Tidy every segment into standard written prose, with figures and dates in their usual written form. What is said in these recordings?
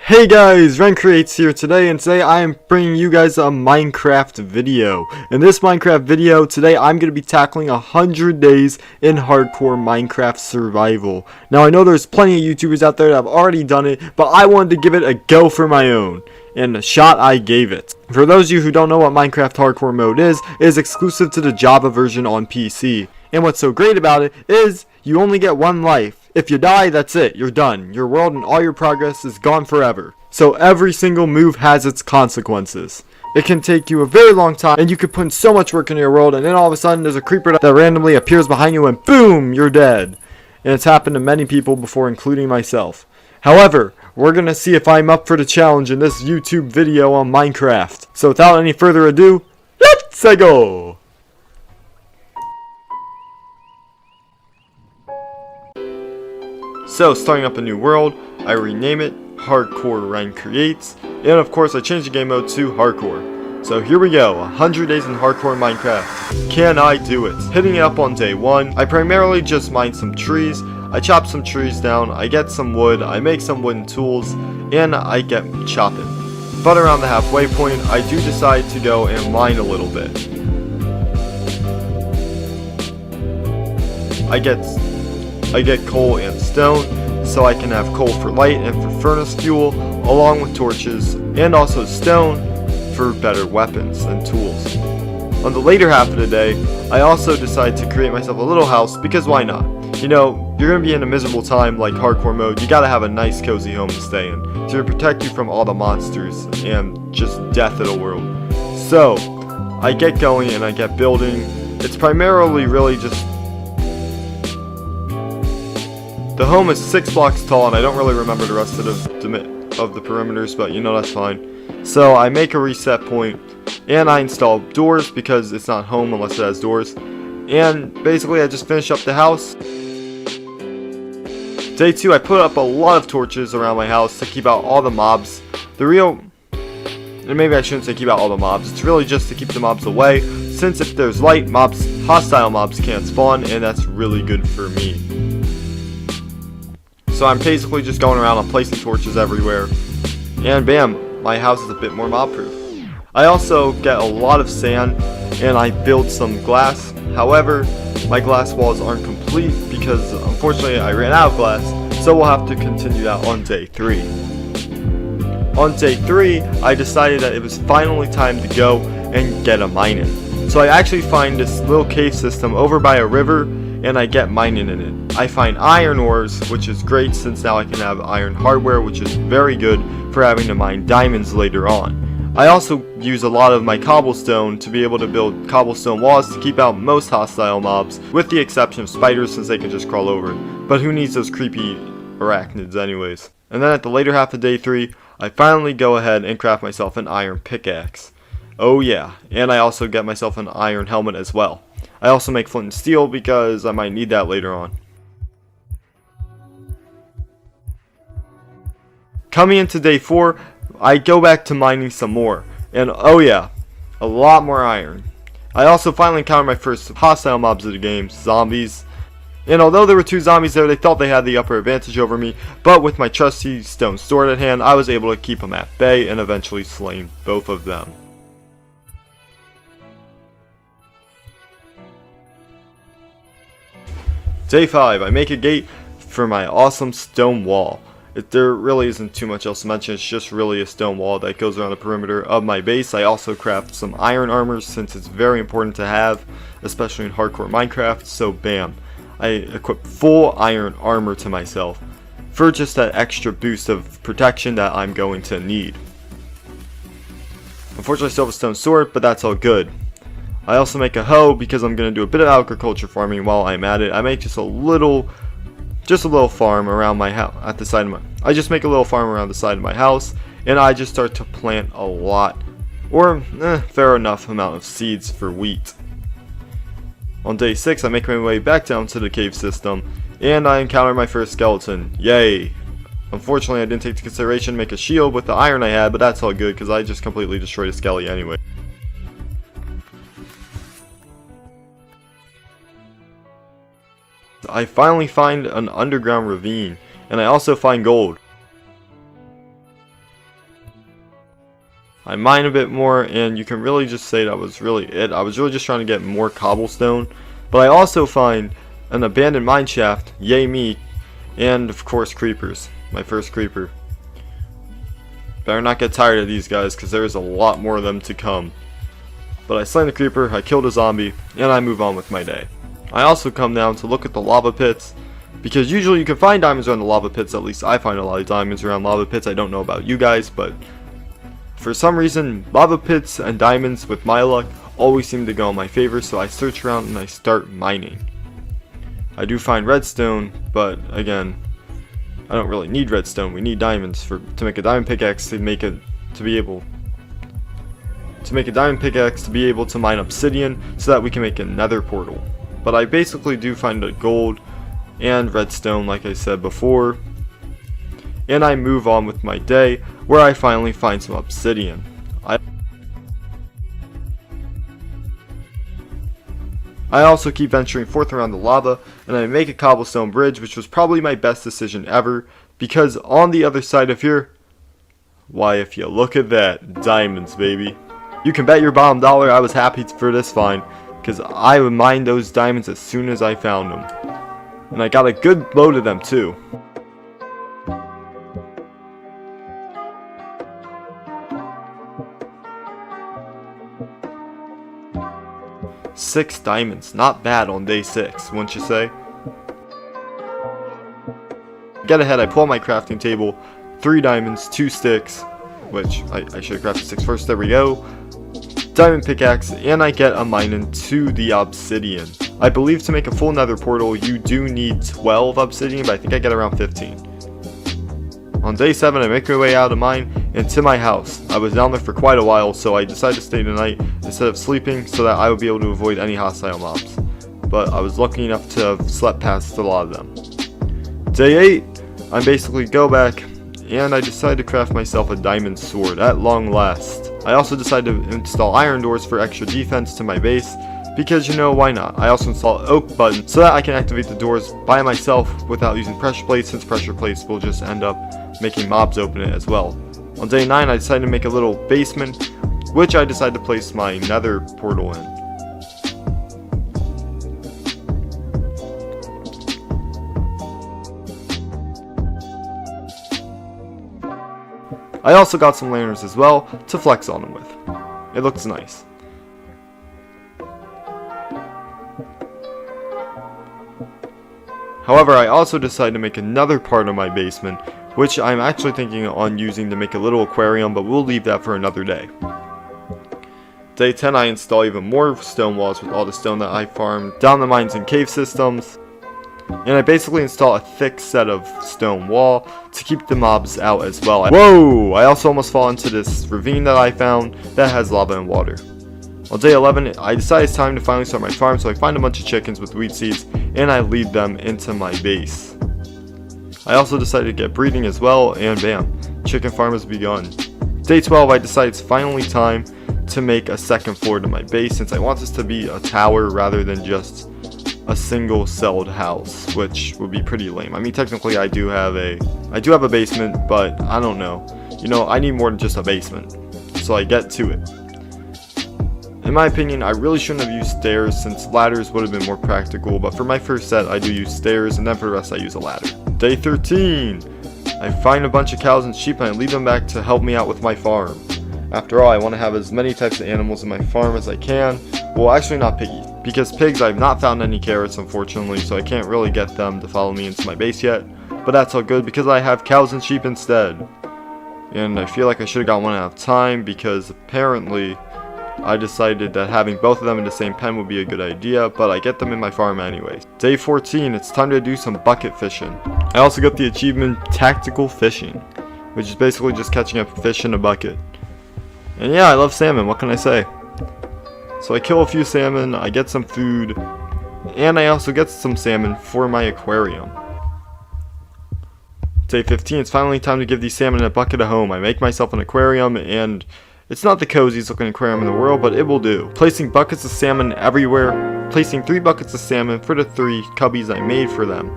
Hey guys, Ren Creates here today, and today I am bringing you guys a Minecraft video. In this Minecraft video, today I'm going to be tackling 100 days in hardcore Minecraft survival. Now I know there's plenty of YouTubers out there that have already done it, but I wanted to give it a go for my own. And a shot I gave it. For those of you who don't know what Minecraft hardcore mode is, it is exclusive to the Java version on PC. And what's so great about it is you only get one life. If you die, that's it. You're done. Your world and all your progress is gone forever. So every single move has its consequences. It can take you a very long time, and you could put in so much work into your world, and then all of a sudden there's a creeper that randomly appears behind you and boom, you're dead. And it's happened to many people before, including myself. However, we're going to see if I'm up for the challenge in this YouTube video on Minecraft. So without any further ado, let's go! So, starting up a new world, I rename it Hardcore Ren Creates, and of course I changed the game mode to Hardcore. So here we go, 100 days in Hardcore Minecraft. Can I do it? Hitting it up on day 1, I primarily just mine some trees, I chop some trees down, I get some wood, I make some wooden tools, and I get chopping. But around the halfway point, I do decide to go and mine a little bit. I get coal and stone, so I can have coal for light and for furnace fuel, along with torches, and also stone for better weapons and tools. On the later half of the day, I also decide to create myself a little house, because why not? You know, you're going to be in a miserable time like hardcore mode, you gotta have a nice cozy home to stay in, to protect you from all the monsters and just death of the world. So, I get going and I get building. It's primarily really just... The home is 6 blocks tall, and I don't really remember the rest of the perimeters, but you know, that's fine. So I make a reset point, and I install doors because it's not home unless it has doors. And basically I just finish up the house. Day 2, I put up a lot of torches around my house to keep out all the mobs. And maybe I shouldn't say keep out all the mobs, it's really just to keep the mobs away, since if there's light, hostile mobs can't spawn, and that's really good for me. So I'm basically just going around and placing torches everywhere, and bam, my house is a bit more mob proof. I also get a lot of sand, and I build some glass. However, my glass walls aren't complete because unfortunately I ran out of glass, so we'll have to continue that on day 3. On day 3, I decided that it was finally time to go and get a mine in. So I actually find this little cave system over by a river, and I get mining in it. I find iron ores, which is great since now I can have iron hardware, which is very good for having to mine diamonds later on. I also use a lot of my cobblestone to be able to build cobblestone walls to keep out most hostile mobs, with the exception of spiders since they can just crawl over it. But who needs those creepy arachnids anyways? And then at the later half of day 3, I finally go ahead and craft myself an iron pickaxe. Oh yeah, and I also get myself an iron helmet as well. I also make flint and steel because I might need that later on. Coming into day 4, I go back to mining some more, and oh yeah, a lot more iron. I also finally encountered my first hostile mobs of the game, zombies. And although there were 2 zombies there, they thought they had the upper advantage over me, but with my trusty stone sword at hand, I was able to keep them at bay and eventually slaying both of them. Day 5, I make a gate for my awesome stone wall. There really isn't too much else to mention, it's just really a stone wall that goes around the perimeter of my base. I also craft some iron armor since it's very important to have, especially in hardcore Minecraft, so bam. I equip full iron armor to myself for just that extra boost of protection that I'm going to need. Unfortunately I still have a stone sword, but that's all good. I also make a hoe because I'm going to do a bit of agriculture farming while I'm at it. I make just a little farm around my house at the side of I just make a little farm around the side of my house, and I just start to plant a lot, or fair enough amount of seeds for wheat. On day 6, I make my way back down to the cave system, and I encounter my first skeleton. Yay! Unfortunately, I didn't take into consideration to make a shield with the iron I had, but that's all good because I just completely destroyed a skelly anyway. I finally find an underground ravine, and I also find gold. I mine a bit more, and you can really just say that was really it. I was really just trying to get more cobblestone, but I also find an abandoned mine shaft, yay me, and of course creepers. My first creeper. Better not get tired of these guys, because there's a lot more of them to come. But I slay the creeper, I killed a zombie, and I move on with my day. I also come down to look at the lava pits, because usually you can find diamonds around the lava pits. At least I find a lot of diamonds around lava pits. I don't know about you guys, but for some reason, lava pits and diamonds, with my luck, always seem to go in my favor, so I search around and I start mining. I do find redstone, but again, I don't really need redstone. We need diamonds to make a diamond pickaxe to be able to mine obsidian, so that we can make a nether portal. But I basically do find a gold and redstone, like I said before, and I move on with my day, where I finally find some obsidian. I also keep venturing forth around the lava, and I make a cobblestone bridge, which was probably my best decision ever, because on the other side of here, why, if you look at that, diamonds, baby. You can bet your bottom dollar I was happy for this find, because I would mine those diamonds as soon as I found them. And I got a good load of them too. Six diamonds, not bad on day 6, wouldn't you say? Get ahead, I pull out my crafting table, 3 diamonds, 2 sticks, which I should have crafted 6 first, there we go. Diamond pickaxe, and I get a mine into the obsidian. I believe to make a full nether portal you do need 12 obsidian, but I think I get around 15. On day 7 I make my way out of mine and to my house. I was down there for quite a while, so I decided to stay the night instead of sleeping, so that I would be able to avoid any hostile mobs. But I was lucky enough to have slept past a lot of them. Day 8, I basically go back and I decide to craft myself a diamond sword at long last. I also decided to install iron doors for extra defense to my base, because, you know, why not? I also install an oak button so that I can activate the doors by myself without using pressure plates, since pressure plates will just end up making mobs open it as well. On day 9 I decided to make a little basement, which I decided to place my nether portal in. I also got some lanterns as well to flex on them with. It looks nice. However, I also decided to make another part of my basement, which I'm actually thinking on using to make a little aquarium, but we'll leave that for another day. Day 10 I install even more stone walls with all the stone that I farmed down the mines and cave systems. And I basically install a thick set of stone wall to keep the mobs out as well. Whoa! I also almost fall into this ravine that I found that has lava and water. On day 11, I decide it's time to finally start my farm, so I find a bunch of chickens with wheat seeds, and I lead them into my base. I also decided to get breeding as well, and bam, chicken farm has begun. Day 12, I decide it's finally time to make a second floor to my base, since I want this to be a tower rather than just a single celled house, which would be pretty lame. I mean, technically I do have a basement, but I don't know. You know, I need more than just a basement. So I get to it. In my opinion, I really shouldn't have used stairs, since ladders would have been more practical, but for my first set I do use stairs, and then for the rest I use a ladder. Day 13! I find a bunch of cows and sheep and I lead them back to help me out with my farm. After all, I want to have as many types of animals in my farm as I can. Well, actually not piggies, because pigs I've not found any carrots unfortunately, so I can't really get them to follow me into my base yet. But that's all good because I have cows and sheep instead. And I feel like I should have got one at a time, because apparently I decided that having both of them in the same pen would be a good idea, but I get them in my farm anyways. Day 14, it's time to do some bucket fishing. I also got the achievement Tactical Fishing, which is basically just catching a fish in a bucket. And yeah, I love salmon, what can I say? So I kill a few salmon, I get some food, and I also get some salmon for my aquarium. Day 15, it's finally time to give these salmon a bucket a home. I make myself an aquarium, and it's not the coziest looking aquarium in the world, but it will do. Placing buckets of salmon everywhere, placing 3 buckets of salmon for the 3 cubbies I made for them.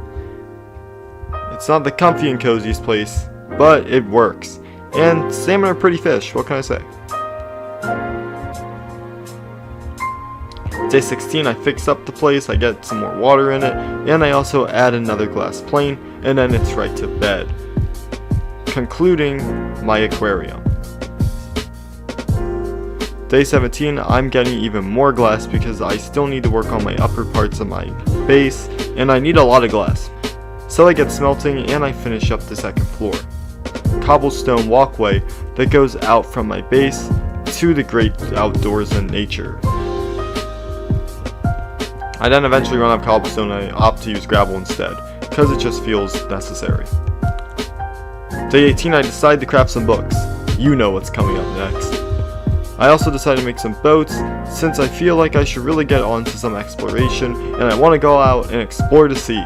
It's not the comfy and coziest place, but it works. And salmon are pretty fish, what can I say? Day 16, I fix up the place, I get some more water in it, and I also add another glass plane, and then it's right to bed. Concluding my aquarium. Day 17, I'm getting even more glass because I still need to work on my upper parts of my base, and I need a lot of glass. So I get smelting and I finish up the second floor. Cobblestone walkway that goes out from my base to the great outdoors and nature. I then eventually run out of cobblestone and I opt to use gravel instead, because it just feels necessary. Day 18, I decide to craft some books. You know what's coming up next. I also decided to make some boats, since I feel like I should really get on to some exploration, and I want to go out and explore the sea.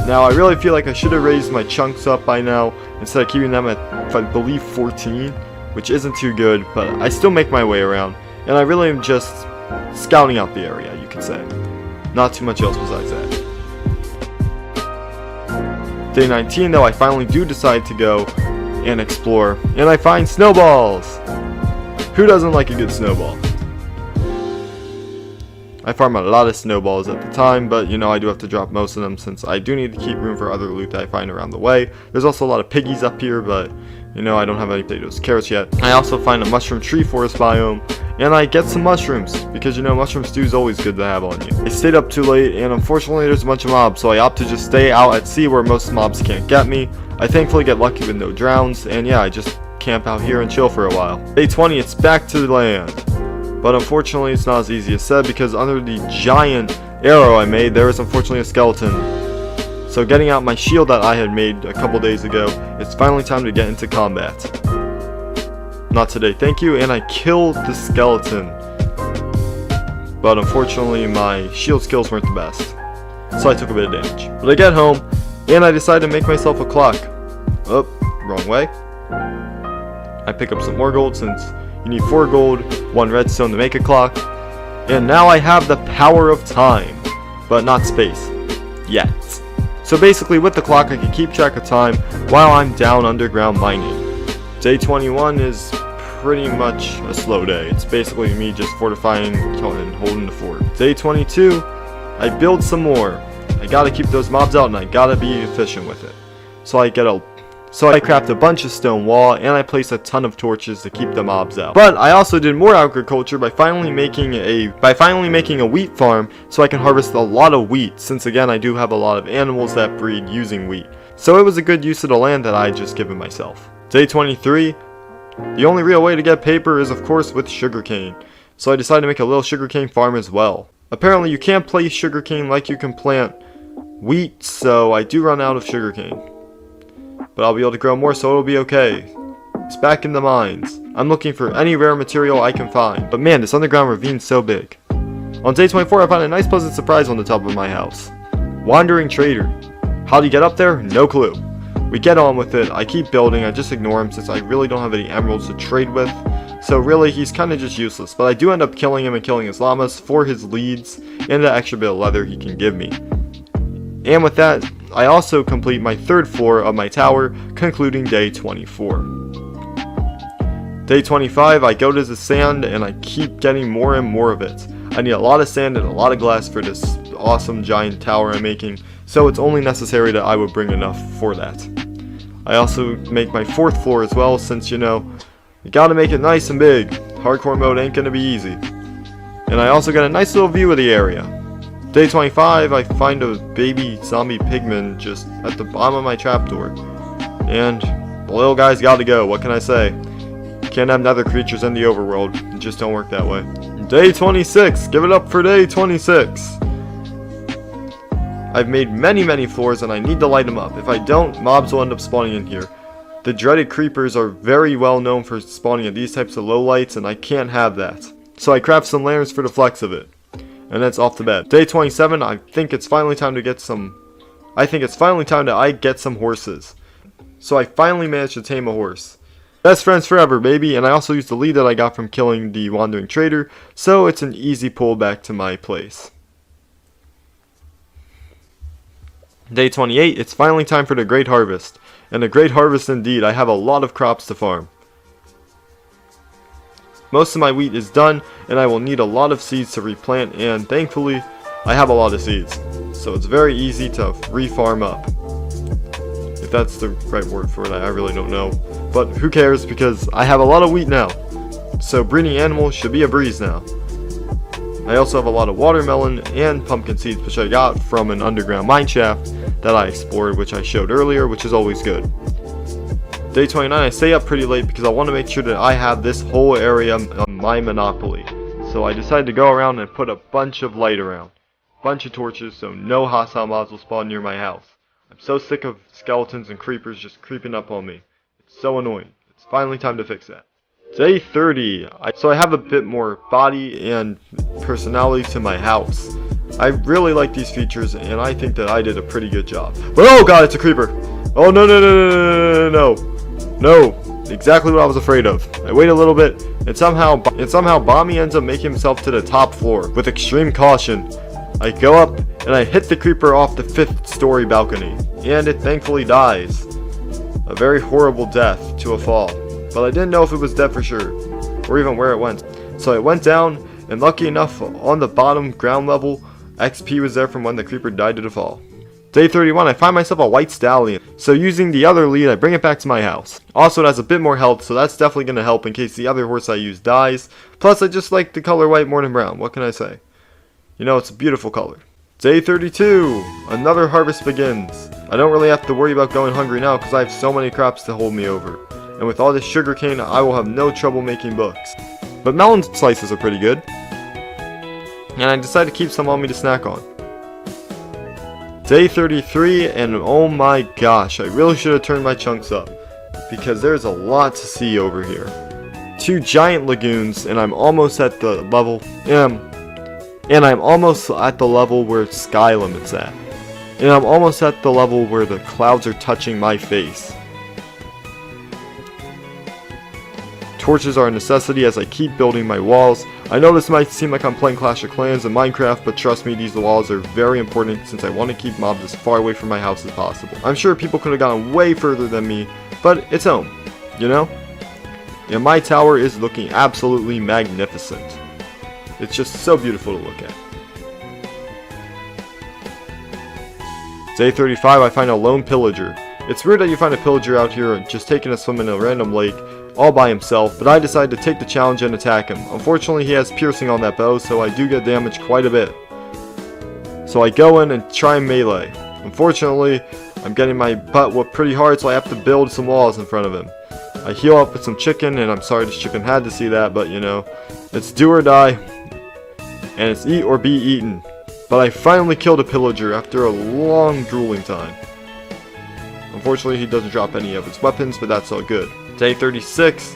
Now, I really feel like I should have raised my chunks up by now, instead of keeping them at, I believe, 14, which isn't too good, but I still make my way around, and I really am just scouting out the area, you could say. Not too much else besides that. Day 19, though, I finally do decide to go and explore, and I find snowballs! Who doesn't like a good snowball? I farm a lot of snowballs at the time, but you know, I do have to drop most of them since I do need to keep room for other loot that I find around the way. There's also a lot of piggies up here, but you know, I don't have any potatoes, carrots yet. I also find a mushroom tree forest biome, and I get some mushrooms, because you know, mushroom stew is always good to have on you. I stayed up too late, and unfortunately there's a bunch of mobs, so I opt to just stay out at sea where most mobs can't get me. I thankfully get lucky with no drowns, and yeah, I just camp out here and chill for a while. Day 20, it's back to the land. But unfortunately, it's not as easy as said, because under the giant arrow I made, there is unfortunately a skeleton. So getting out my shield that I had made a couple days ago, it's finally time to get into combat. Not today, thank you, and I killed the skeleton. But unfortunately, my shield skills weren't the best, so I took a bit of damage. But I get home, and I decide to make myself a clock. Oh, wrong way. I pick up some more gold, since you need 4 gold, 1 redstone to make a clock. And now I have the power of time, but not space. Yet. So basically with the clock I can keep track of time while I'm down underground mining. Day 21 is pretty much a slow day. It's basically me just fortifying and holding the fort. Day 22, I build some more. I gotta keep those mobs out and I gotta be efficient with it. So I craft a bunch of stone wall and I place a ton of torches to keep the mobs out. But I also did more agriculture by finally making a wheat farm so I can harvest a lot of wheat, since again I do have a lot of animals that breed using wheat. So it was a good use of the land that I had just given myself. Day 23, the only real way to get paper is of course with sugarcane. So I decided to make a little sugarcane farm as well. Apparently you can't place sugarcane like you can plant wheat, so I do run out of sugarcane. But I'll be able to grow more, so it'll be okay. It's back in the mines. I'm looking for any rare material I can find. But man, this underground ravine's so big. On day 24, I find a nice pleasant surprise on the top of my house. Wandering trader. How do you get up there? No clue. We get on with it. I keep building. I just ignore him since I really don't have any emeralds to trade with. So really, he's kind of just useless. But I do end up killing him and killing his llamas for his leads and the extra bit of leather he can give me. And with that, I also complete my 3rd floor of my tower, concluding day 24. Day 25, I go to the sand and I keep getting more and more of it. I need a lot of sand and a lot of glass for this awesome giant tower I'm making, so it's only necessary that I would bring enough for that. I also make my 4th floor as well, since you know, you gotta make it nice and big. Hardcore mode ain't gonna be easy. And I also got a nice little view of the area. Day 25, I find a baby zombie pigman just at the bottom of my trapdoor. And the little guy's gotta go, what can I say? You can't have nether creatures in the overworld, it just don't work that way. Day 26, give it up for day 26. I've made many floors and I need to light them up. If I don't, mobs will end up spawning in here. The dreaded creepers are very well known for spawning at these types of lowlights, and I can't have that. So I craft some lanterns for the flex of it. And that's off the bed. Day 27, I think it's finally time to get some horses. So I finally managed to tame a horse. Best friends forever, baby, and I also used the lead that I got from killing the wandering trader, so it's an easy pull back to my place. Day 28, it's finally time for the great harvest. And a great harvest indeed. I have a lot of crops to farm. Most of my wheat is done, and I will need a lot of seeds to replant, and thankfully, I have a lot of seeds. So it's very easy to refarm up. If that's the right word for it, I really don't know. But who cares, because I have a lot of wheat now. So breeding animals should be a breeze now. I also have a lot of watermelon and pumpkin seeds, which I got from an underground mine shaft that I explored, which I showed earlier, which is always good. Day 29, I stay up pretty late because I want to make sure that I have this whole area on my monopoly. So I decided to go around and put a bunch of light around. Bunch of torches so no hostile mobs will spawn near my house. I'm so sick of skeletons and creepers just creeping up on me. It's so annoying. It's finally time to fix that. Day 30. So I have a bit more body and personality to my house. I really like these features and I think that I did a pretty good job. But oh god, it's a creeper! Oh no no no no no no no! No! Exactly what I was afraid of. I wait a little bit and somehow Bommy ends up making himself to the top floor. With extreme caution, I go up and I hit the creeper off the 5th story balcony. And it thankfully dies. A very horrible death to a fall. But I didn't know if it was dead for sure, or even where it went. So I went down, and lucky enough, on the bottom ground level, XP was there from when the creeper died to the fall. Day 31, I find myself a white stallion. So using the other lead, I bring it back to my house. Also, it has a bit more health, so that's definitely going to help in case the other horse I use dies. Plus, I just like the color white more than brown. What can I say? You know, it's a beautiful color. Day 32, another harvest begins. I don't really have to worry about going hungry now because I have so many crops to hold me over. And with all this sugarcane, I will have no trouble making books. But melon slices are pretty good. And I decided to keep some on me to snack on. Day 33, and oh my gosh, I really should have turned my chunks up. Because there's a lot to see over here. 2 giant lagoons, and I'm almost at the level... And I'm almost at the level where sky limit's at. And I'm almost at the level where the clouds are touching my face. Torches are a necessity as I keep building my walls. I know this might seem like I'm playing Clash of Clans in Minecraft, but trust me, these walls are very important since I want to keep mobs as far away from my house as possible. I'm sure people could have gone way further than me, but it's home, you know? And my tower is looking absolutely magnificent. It's just so beautiful to look at. Day 35, I find a lone pillager. It's weird that you find a pillager out here just taking a swim in a random lake all by himself, but I decided to take the challenge and attack him. Unfortunately, he has piercing on that bow, so I do get damaged quite a bit. So I go in and try melee. Unfortunately, I'm getting my butt whooped pretty hard, so I have to build some walls in front of him. I heal up with some chicken, and I'm sorry this chicken had to see that, but you know, it's do or die, and it's eat or be eaten. But I finally killed a pillager after a long drooling time. Unfortunately, he doesn't drop any of his weapons, but that's all good. Day 36.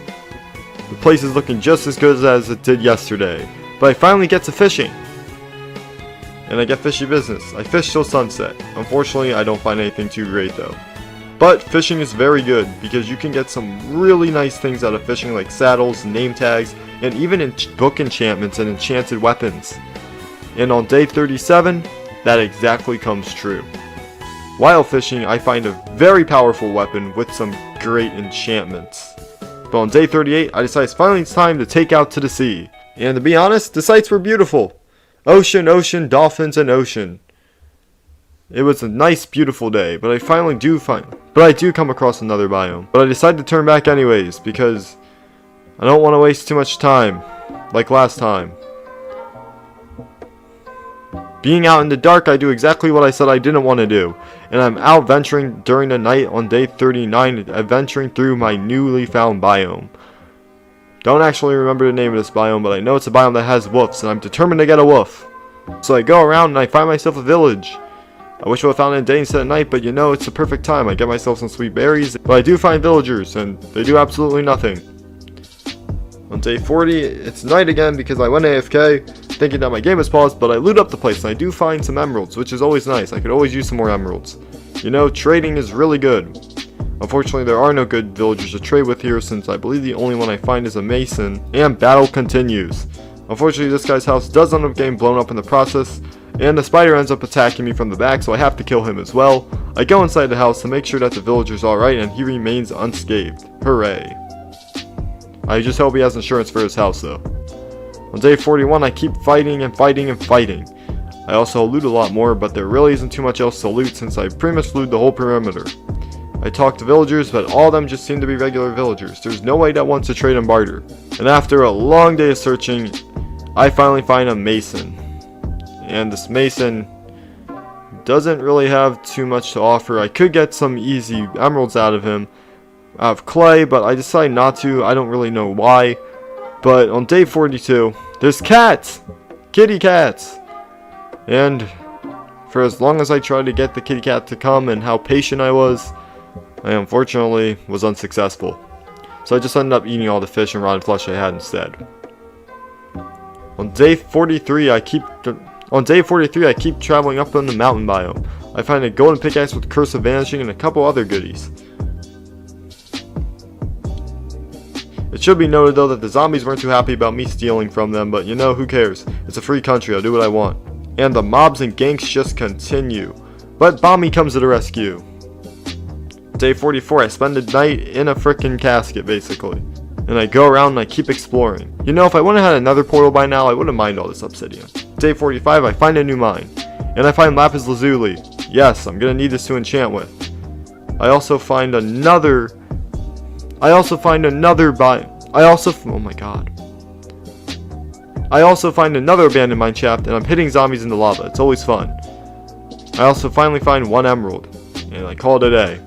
The place is looking just as good as it did yesterday. But I finally get to fishing. And I get fishy business. I fish till sunset. Unfortunately, I don't find anything too great though. But fishing is very good because you can get some really nice things out of fishing, like saddles, name tags, and even book enchantments and enchanted weapons. And on day 37, that exactly comes true. While fishing, I find a very powerful weapon with some great enchantments. But on day 38, I decide it's finally time to take out to the sea. And to be honest, the sights were beautiful. Ocean, ocean, dolphins, and ocean. It was a nice, beautiful day, but I do come across another biome. But I decided to turn back anyways, because I don't want to waste too much time, like last time. Being out in the dark, I do exactly what I said I didn't want to do. And I'm out venturing during the night on day 39, adventuring through my newly found biome. Don't actually remember the name of this biome, but I know it's a biome that has wolves, and I'm determined to get a wolf. So I go around and I find myself a village. I wish I would have found it in day instead of night, but you know, it's the perfect time. I get myself some sweet berries, but I do find villagers, and they do absolutely nothing. On day 40, it's night again because I went AFK, thinking that my game was paused, but I loot up the place and I do find some emeralds, which is always nice. I could always use some more emeralds. You know, trading is really good. Unfortunately, there are no good villagers to trade with here since I believe the only one I find is a mason, and battle continues. Unfortunately, this guy's house does end up getting blown up in the process, and the spider ends up attacking me from the back, so I have to kill him as well. I go inside the house to make sure that the villager's alright, and he remains unscathed. Hooray. I just hope he has insurance for his house though. On day 41, I keep fighting and fighting and fighting. I also loot a lot more, but there really isn't too much else to loot since I pretty much looted the whole perimeter. I talked to villagers, but all of them just seem to be regular villagers. There's nobody that wants to trade and barter. And after a long day of searching, I finally find a mason. And this mason doesn't really have too much to offer. I could get some easy emeralds out of him, out of clay, but I decided not to. I don't really know why. But on day 42, there's cats! Kitty cats! And for as long as I tried to get the kitty cat to come and how patient I was, I unfortunately was unsuccessful. So I just ended up eating all the fish and rotten flesh I had instead. On day 43, I keep traveling up on the mountain biome. I find a golden pickaxe with Curse of Vanishing and a couple other goodies. It should be noted though that the zombies weren't too happy about me stealing from them, but you know, who cares? It's a free country, I'll do what I want. And the mobs and ganks just continue. But Bomby comes to the rescue. Day 44, I spend the night in a frickin' casket basically. And I go around and I keep exploring. You know, if I wouldn't have had another portal by now, I wouldn't mind all this obsidian. Day 45, I find a new mine. And I find lapis lazuli. Yes, I'm gonna need this to enchant with. I also find another abandoned mine shaft, and I'm hitting zombies in the lava. It's always fun. I also finally find one emerald, and I call it a day.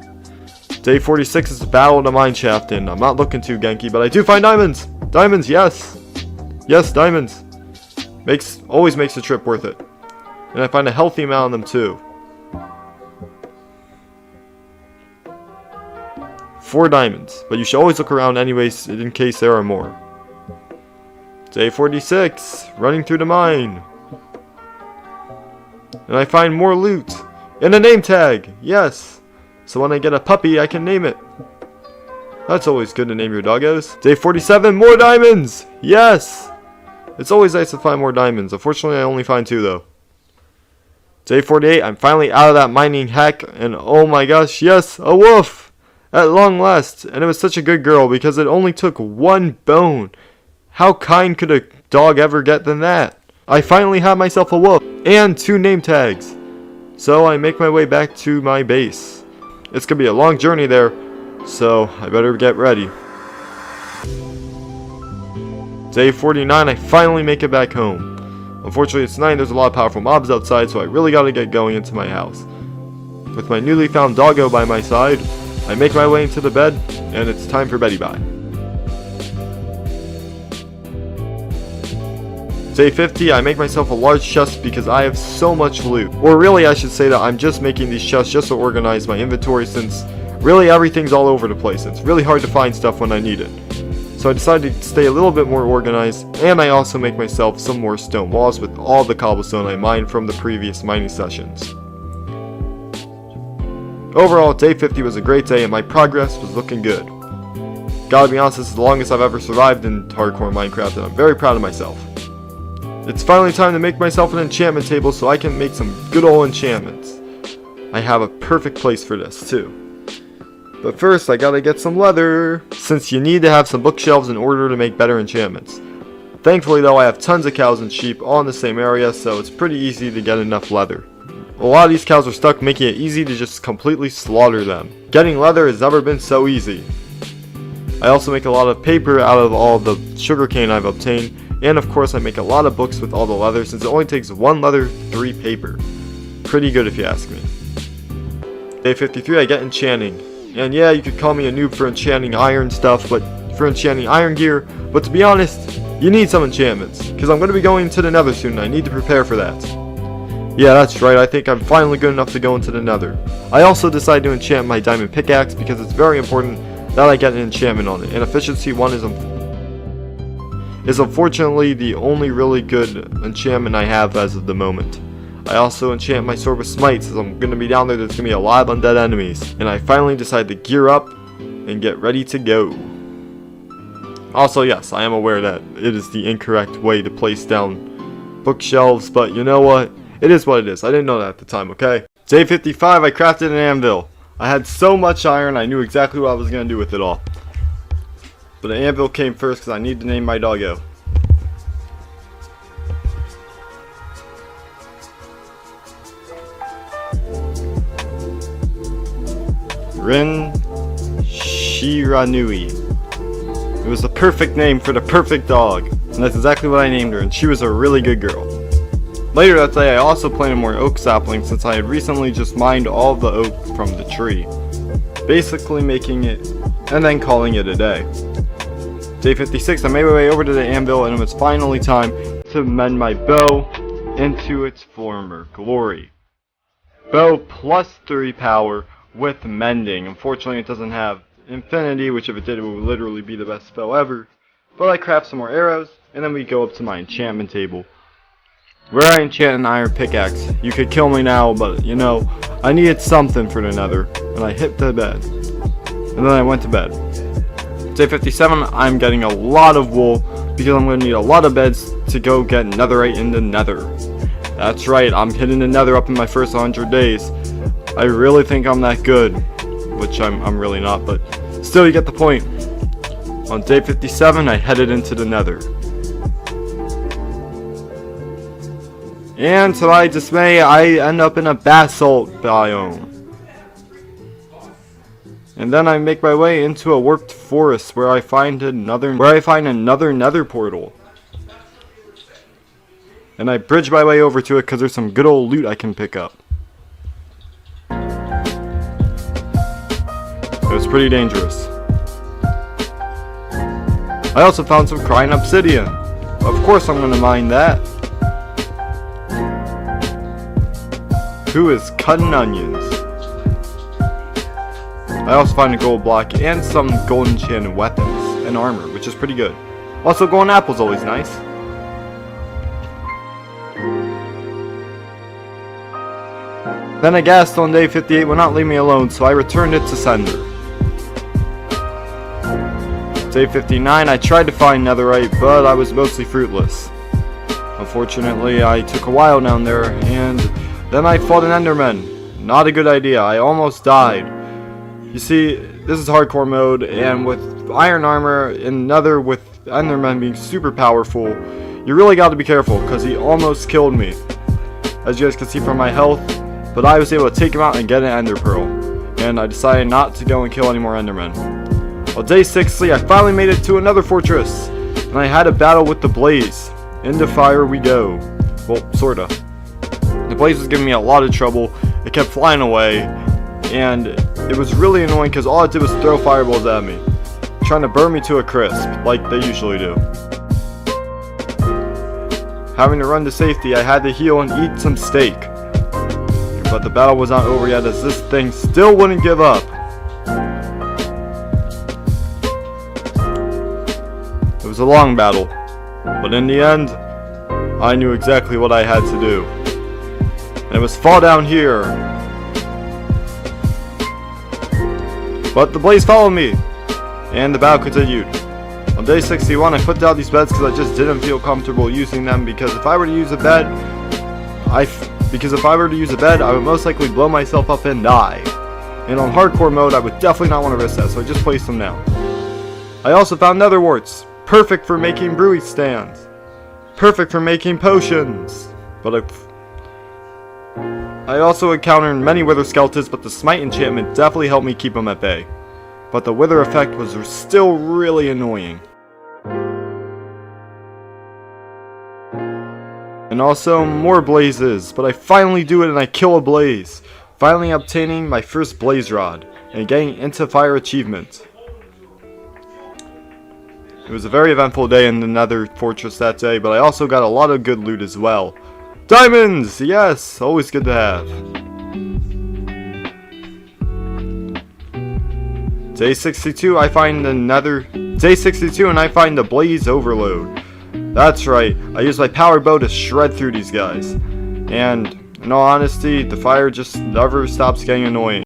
Day 46 is the battle of the mine shaft, and I'm not looking too genky, but I do find diamonds! Diamonds, yes! Yes, diamonds! Always makes the trip worth it. And I find a healthy amount of them too. 4 diamonds, but you should always look around anyways in case there are more. Day 46, running through the mine. And I find more loot. And a name tag, yes! So when I get a puppy, I can name it. That's always good to name your doggos. Day 47, more diamonds! Yes! It's always nice to find more diamonds. Unfortunately, I only find 2 though. Day 48, I'm finally out of that mining hack, and oh my gosh, yes, a wolf! At long last, and it was such a good girl because it only took 1 bone. How kind could a dog ever get than that? I finally have myself a wolf, and 2 name tags. So I make my way back to my base. It's gonna be a long journey there, so I better get ready. Day 49, I finally make it back home. Unfortunately, it's night, there's a lot of powerful mobs outside, so I really gotta get going into my house. With my newly found doggo by my side, I make my way into the bed, and it's time for beddy bye. Day 50, I make myself a large chest because I have so much loot. Or really, I should say that I'm just making these chests just to organize my inventory since really everything's all over the place. It's really hard to find stuff when I need it. So I decided to stay a little bit more organized, and I also make myself some more stone walls with all the cobblestone I mined from the previous mining sessions. Overall, day 50 was a great day and my progress was looking good. Gotta be honest, this is the longest I've ever survived in hardcore Minecraft, and I'm very proud of myself. It's finally time to make myself an enchantment table so I can make some good old enchantments. I have a perfect place for this too. But first I gotta get some leather, since you need to have some bookshelves in order to make better enchantments. Thankfully though, I have tons of cows and sheep all in the same area, so it's pretty easy to get enough leather. A lot of these cows are stuck, making it easy to just completely slaughter them. Getting leather has never been so easy. I also make a lot of paper out of all the sugarcane I've obtained, and of course I make a lot of books with all the leather since it only takes 1 leather, 3 paper. Pretty good if you ask me. Day 53, I get enchanting. And yeah, you could call me a noob for enchanting iron stuff, but for enchanting iron gear, but to be honest, you need some enchantments, because I'm going to be going to the Nether soon and I need to prepare for that. Yeah, that's right, I think I'm finally good enough to go into the Nether. I also decided to enchant my diamond pickaxe because it's very important that I get an enchantment on it, and efficiency 1 is unfortunately the only really good enchantment I have as of the moment. I also enchant my sword with smites as I'm going to be down there, there's going to be a lot of undead enemies. And I finally decide to gear up and get ready to go. Also yes, I am aware that it is the incorrect way to place down bookshelves, but you know what? It is what it is. I didn't know that at the time, okay? Day 55, I crafted an anvil. I had so much iron, I knew exactly what I was going to do with it all. But an anvil came first because I need to name my doggo. Rin Shiranui. It was the perfect name for the perfect dog, and that's exactly what I named her, and she was a really good girl. Later that day I also planted more oak saplings since I had recently just mined all of the oak from the tree, basically making it and then calling it a day. Day 56, I made my way over to the anvil and it was finally time to mend my bow into its former glory. Bow plus 3 power with mending. Unfortunately it doesn't have infinity, which if it did it would literally be the best bow ever. But I craft some more arrows and then we go up to my enchantment table, where I enchant an iron pickaxe. You could kill me now, but you know, I needed something for the nether, and I hit the bed. And then I went to bed. Day 57, I'm getting a lot of wool, because I'm going to need a lot of beds to go get netherite in the nether. That's right, I'm hitting the nether up in my first 100 days. I really think I'm that good, which I'm really not, but still you get the point. On day 57, I headed into the nether. And to my dismay, I end up in a basalt biome. And then I make my way into a warped forest where I find another nether portal. And I bridge my way over to it because there's some good old loot I can pick up. It was pretty dangerous. I also found some crying obsidian. Of course I'm gonna mine that. Who is cutting onions? I also find a gold block and some gold enchanted weapons and armor, which is pretty good. Also, golden apple's always nice. Then a ghast on day 58 would not leave me alone, so I returned it to sender. Day 59, I tried to find netherite, but I was mostly fruitless. Unfortunately, I took a while down there, and then I fought an enderman. Not a good idea, I almost died. You see, this is hardcore mode, and with iron armor and nether with endermen being super powerful, you really got to be careful, because he almost killed me. As you guys can see from my health, but I was able to take him out and get an ender pearl. And I decided not to go and kill any more endermen. On day 60, I finally made it to another fortress, and I had a battle with the blaze. Into fire we go. Well, sorta. The blaze was giving me a lot of trouble. It kept flying away, and it was really annoying because all it did was throw fireballs at me, trying to burn me to a crisp, like they usually do. Having to run to safety, I had to heal and eat some steak. But the battle was not over yet, as this thing still wouldn't give up. It was a long battle, but in the end, I knew exactly what I had to do. And it was fall down here. But the blaze followed me, and the battle continued. On day 61, I put down these beds because I just didn't feel comfortable using them, because if I were to use a bed, I would most likely blow myself up and die. And on hardcore mode, I would definitely not want to risk that, so I just placed them down. I also found nether warts, perfect for making brewing stands, perfect for making potions. But I also encountered many wither skeletons, but the smite enchantment definitely helped me keep them at bay. But the wither effect was still really annoying. And also more blazes, but I finally do it and I kill a blaze, finally obtaining my first blaze rod and getting into fire achievement. It was a very eventful day in the nether fortress that day, but I also got a lot of good loot as well. Diamonds! Yes! Always good to have. Day 62, I find the nether. Day 62 and I find the blaze overload. That's right, I use my power bow to shred through these guys. And in all honesty, the fire just never stops getting annoying.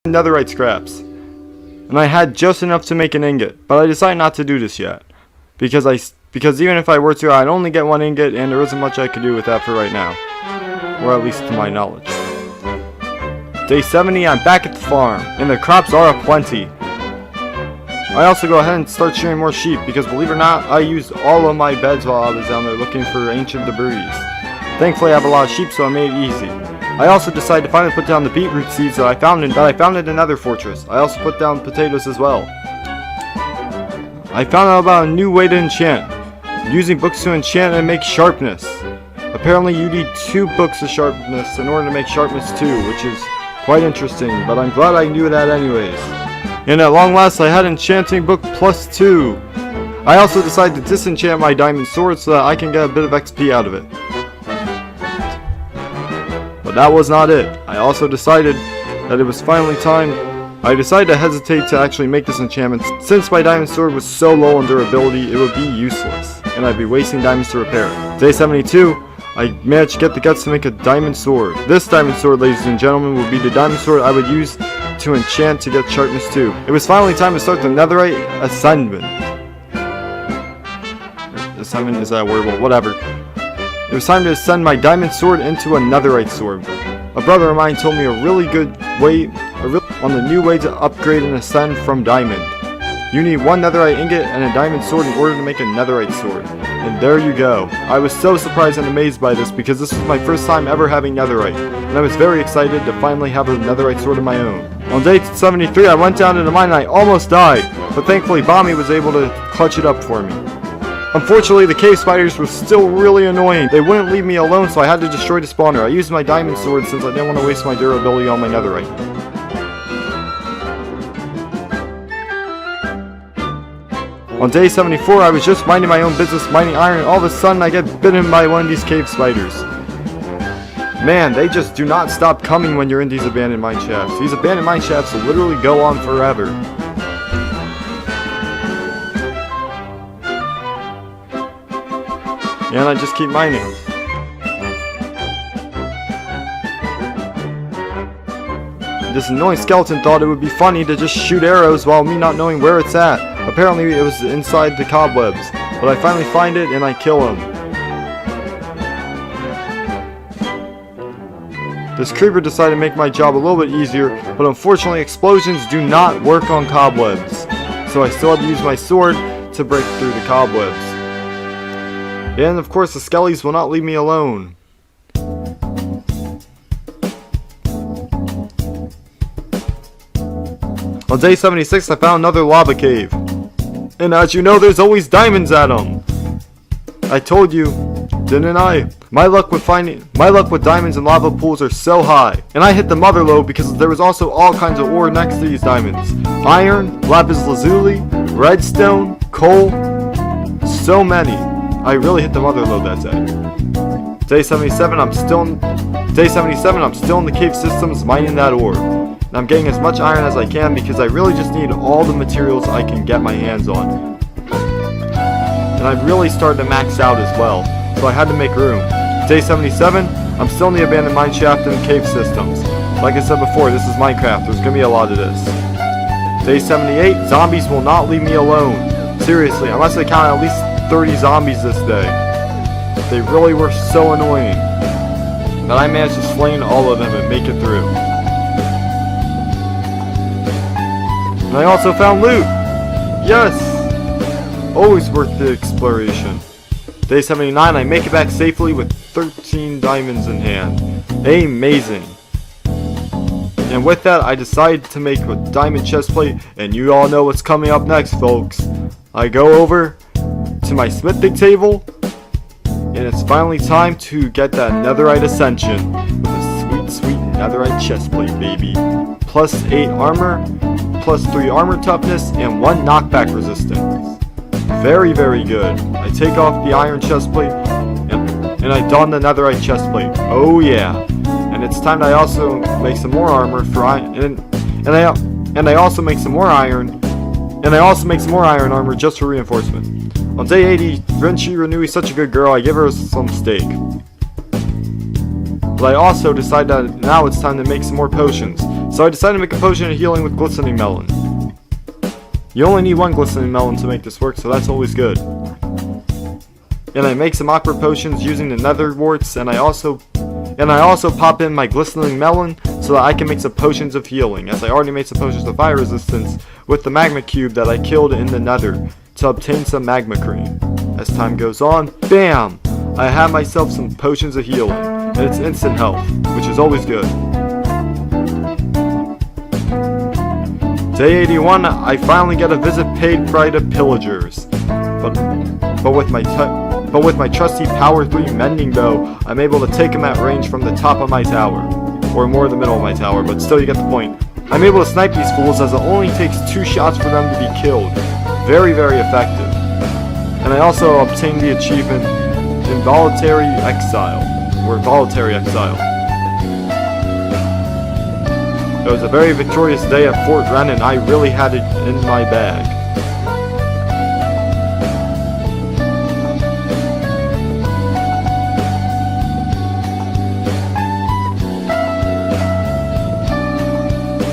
netherite scraps. And I had just enough to make an ingot, but I decided not to do this yet. Because even if I were to, I'd only get one ingot, and there isn't much I could do with that for right now. Or at least to my knowledge. Day 70, I'm back at the farm, and the crops are aplenty. I also go ahead and start shearing more sheep, because believe it or not, I used all of my beds while I was down there looking for ancient debris. Thankfully I have a lot of sheep, so I made it easy. I also decided to finally put down the beetroot seeds that I found in another fortress. I also put down potatoes as well. I found out about a new way to enchant. Using books to enchant and make sharpness. Apparently you need 2 books of sharpness in order to make sharpness 2, which is quite interesting, but I'm glad I knew that anyways. And at long last I had enchanting book +2. I also decided to disenchant my diamond sword so that I can get a bit of XP out of it. But that was not it. I also decided that it was finally time. I decided to hesitate to actually make this enchantment since my diamond sword was so low on durability it would be useless, and I'd be wasting diamonds to repair it. Day 72, I managed to get the guts to make a diamond sword. This diamond sword, ladies and gentlemen, will be the diamond sword I would use to enchant to get sharpness 2. It was finally time to start the netherite ascendment. Ascendment, is that a word? Well, whatever. It was time to ascend my diamond sword into a netherite sword. A brother of mine told me a really good way on the new way to upgrade and ascend from diamond. You need 1 netherite ingot and a diamond sword in order to make a netherite sword. And there you go. I was so surprised and amazed by this because this was my first time ever having netherite. And I was very excited to finally have a netherite sword of my own. On day 73 I went down to the mine and I almost died. But thankfully Bommy was able to clutch it up for me. Unfortunately, the cave spiders were still really annoying. They wouldn't leave me alone, so I had to destroy the spawner. I used my diamond sword since I didn't want to waste my durability on my netherite. On day 74, I was just minding my own business, mining iron, and all of a sudden I get bitten by one of these cave spiders. Man, they just do not stop coming when you're in these abandoned mine shafts. These abandoned mine shafts will literally go on forever. And I just keep mining. This annoying skeleton thought it would be funny to just shoot arrows while me not knowing where it's at. Apparently it was inside the cobwebs, but I finally find it and I kill him. This creeper decided to make my job a little bit easier, but unfortunately explosions do not work on cobwebs. So I still have to use my sword to break through the cobwebs. And of course the skellies will not leave me alone. On day 76 I found another lava cave. And as you know, there's always diamonds at them. I told you, didn't I? My luck with diamonds and lava pools are so high. And I hit the mother lode because there was also all kinds of ore next to these diamonds. Iron, lapis lazuli, redstone, coal, so many. I really hit the mother lode that day. Day 77, I'm still in the cave systems mining that ore. And I'm getting as much iron as I can because I really just need all the materials I can get my hands on. And I've really started to max out as well, so I had to make room. Day 77, I'm still in the abandoned mine shaft and cave systems. Like I said before, this is Minecraft, there's gonna be a lot of this. Day 78, zombies will not leave me alone. Seriously, I must have counted at least 30 zombies this day. They really were so annoying. But I managed to slay all of them and make it through. And I also found loot! Yes! Always worth the exploration. Day 79, I make it back safely with 13 diamonds in hand. Amazing! And with that, I decided to make a diamond chestplate, and you all know what's coming up next, folks. I go over to my smithing table, and it's finally time to get that netherite ascension with a sweet netherite chestplate, baby. Plus 8 armor, plus 3 armor toughness, and 1 knockback resistance. Very, very good. I take off the iron chestplate, and I don the netherite chestplate. Oh yeah. And it's time I also make some more armor for iron, and I also make some more iron, and I also make some more iron armor just for reinforcement. On day 80, Renshi Renui is such a good girl, I give her some steak. But I also decide that now it's time to make some more potions, So I decided to make a potion of healing with glistening melon. You only need one glistening melon to make this work, so that's always good. And I make some aqua potions using the nether warts, and I also pop in my glistening melon so that I can make some potions of healing, as I already made some potions of fire resistance with the magma cube that I killed in the nether to obtain some magma cream. As time goes on, BAM! I have myself some potions of healing, and it's instant health, which is always good. Day 81, I finally get a visit paid by the pillagers, but with my trusty power 3 mending bow, I'm able to take them at range from the top of my tower, or more the middle of my tower, but still you get the point. I'm able to snipe these fools as it only takes 2 shots for them to be killed. Very, very effective. And I also obtained the achievement Involuntary Exile, or Voluntary Exile. It was a very victorious day at Fort Wren, and I really had it in my bag.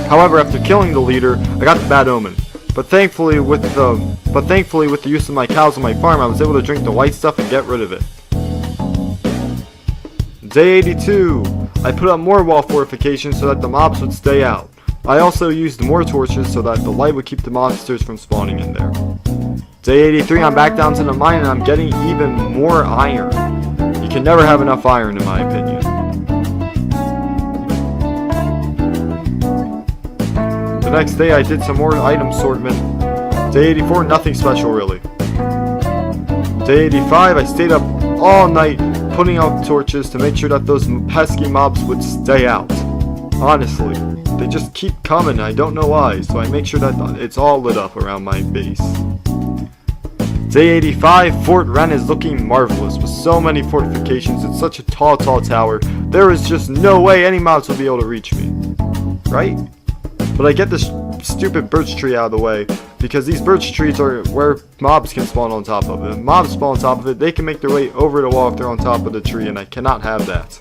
However, after killing the leader, I got the bad omen. But thankfully, with the use of my cows on my farm, I was able to drink the white stuff and get rid of it. Day 82. I put up more wall fortifications so that the mobs would stay out. I also used more torches so that the light would keep the monsters from spawning in there. Day 83. I'm back down to the mine and I'm getting even more iron. You can never have enough iron in my opinion. The next day I did some more item assortment. Day 84, nothing special really. Day 85, I stayed up all night putting out torches to make sure that those pesky mobs would stay out. Honestly, they just keep coming, I don't know why, so I make sure that it's all lit up around my base. Day 85, Fort Wren is looking marvelous with so many fortifications. It's such a tall tower. There is just no way any mobs will be able to reach me. Right? But I get this stupid birch tree out of the way, because these birch trees are where mobs can spawn on top of it. If mobs spawn on top of it, they can make their way over the wall if they're on top of the tree, and I cannot have that.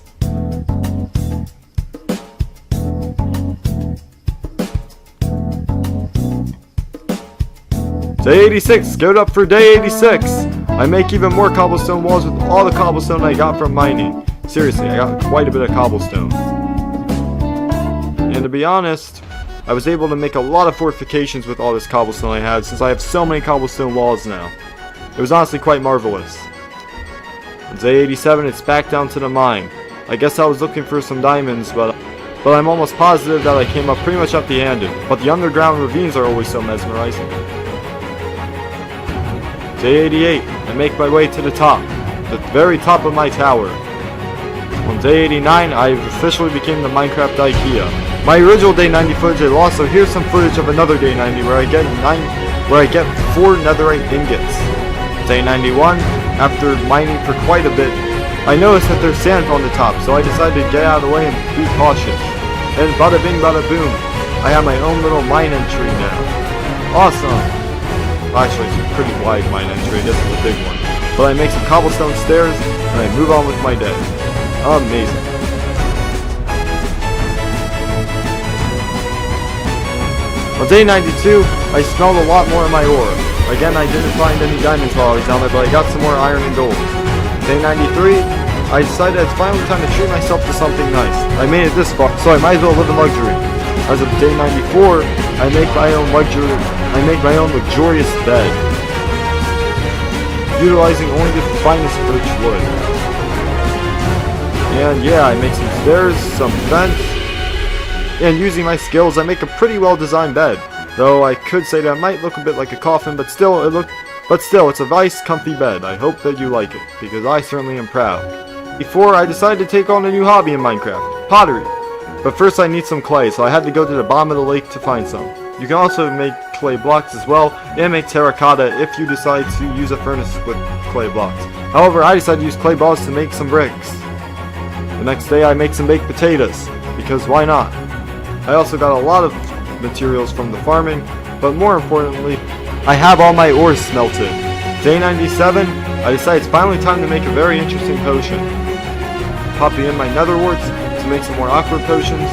Day 86, geared up for day 86. I make even more cobblestone walls with all the cobblestone I got from mining. Seriously, I got quite a bit of cobblestone. And to be honest, I was able to make a lot of fortifications with all this cobblestone I had, since I have so many cobblestone walls now. It was honestly quite marvelous. On day 87, it's back down to the mine. I guess I was looking for some diamonds, but I'm almost positive that I came up pretty much empty-handed. But the underground ravines are always so mesmerizing. Day 88, I make my way to the top, the very top of my tower. On day 89, I officially became the Minecraft IKEA. My original day 90 footage I lost, so here's some footage of another day 90 where I get 4 netherite ingots. Day 91, after mining for quite a bit, I noticed that there's sand on the top, so I decided to get out of the way and be cautious. And bada bing bada boom, I have my own little mine entry now. Awesome! Actually, it's a pretty wide mine entry, this is a big one. But I make some cobblestone stairs, and I move on with my day. Amazing. On day 92, I smelled a lot more of my ore. Again, I didn't find any diamonds while I was down there, but I got some more iron and gold. Day 93, I decided it's finally time to treat myself to something nice. I made it this far, so I might as well live in luxury. As of day 94, I make my own luxurious bed, utilizing only the finest birch wood. And yeah, I make some stairs, some vents, and using my skills, I make a pretty well designed bed. Though I could say that it might look a bit like a coffin, but still, it's a nice, comfy bed. I hope that you like it, because I certainly am proud. Before, I decided to take on a new hobby in Minecraft, pottery. But first I need some clay, so I had to go to the bottom of the lake to find some. You can also make clay blocks as well, and make terracotta if you decide to use a furnace with clay blocks. However, I decided to use clay balls to make some bricks. The next day I make some baked potatoes, because why not? I also got a lot of materials from the farming, but more importantly, I have all my ores smelted. Day 97, I decided it's finally time to make a very interesting potion. Popping in my nether warts to make some more aqua potions,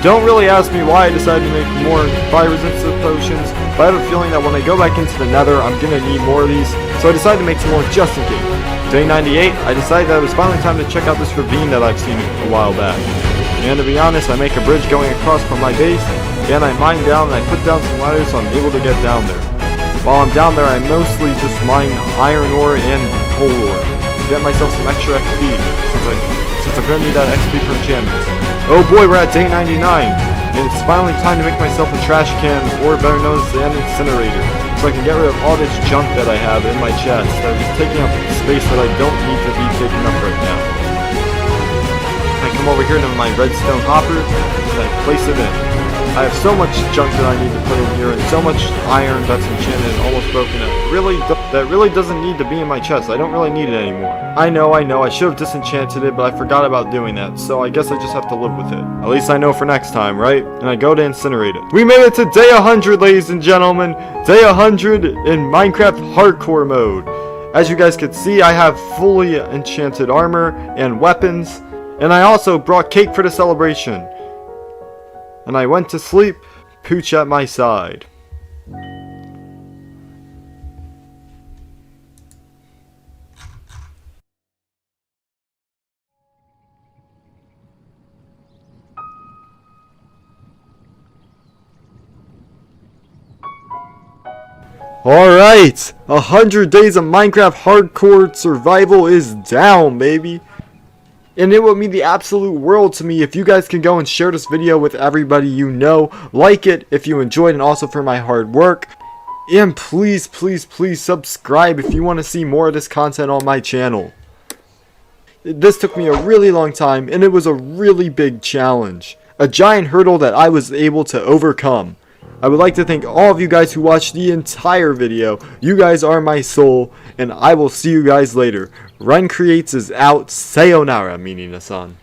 Don't really ask me why I decided to make more fire resistant potions, but I have a feeling that when I go back into the nether, I'm gonna need more of these, so I decided to make some more just in case. Day 98, I decided that it was finally time to check out this ravine that I've seen a while back. And to be honest, I make a bridge going across from my base, and I mine down and I put down some ladders so I'm able to get down there. While I'm down there, I mostly just mine iron ore and coal ore to get myself some extra XP, since I'm gonna need that XP for enchantments. Oh boy, we're at day 99, and it's finally time to make myself a trash can, or better known as an incinerator, so I can get rid of all this junk that I have in my chest that is taking up space that I don't need to be taking up right now. I come over here to my redstone hopper, and I place it in. I have so much junk that I need to put in here, and so much iron that's enchanted and almost broken that really doesn't need to be in my chest. I don't really need it anymore. I know, I should have disenchanted it, but I forgot about doing that, so I guess I just have to live with it. At least I know for next time, right? And I go to incinerate it. We made it to day 100, ladies and gentlemen! Day 100 in Minecraft Hardcore mode. As you guys can see, I have fully enchanted armor and weapons, and I also brought cake for the celebration. And I went to sleep, Pooch at my side. Alright, 100 days of Minecraft Hardcore Survival is down, baby. And it would mean the absolute world to me if you guys can go and share this video with everybody you know. Like it if you enjoyed and also for my hard work. And please, please, please subscribe if you want to see more of this content on my channel. This took me a really long time and it was a really big challenge. A giant hurdle that I was able to overcome. I would like to thank all of you guys who watched the entire video. You guys are my soul, and I will see you guys later. Run Creates is out. Sayonara, meaning-a-san.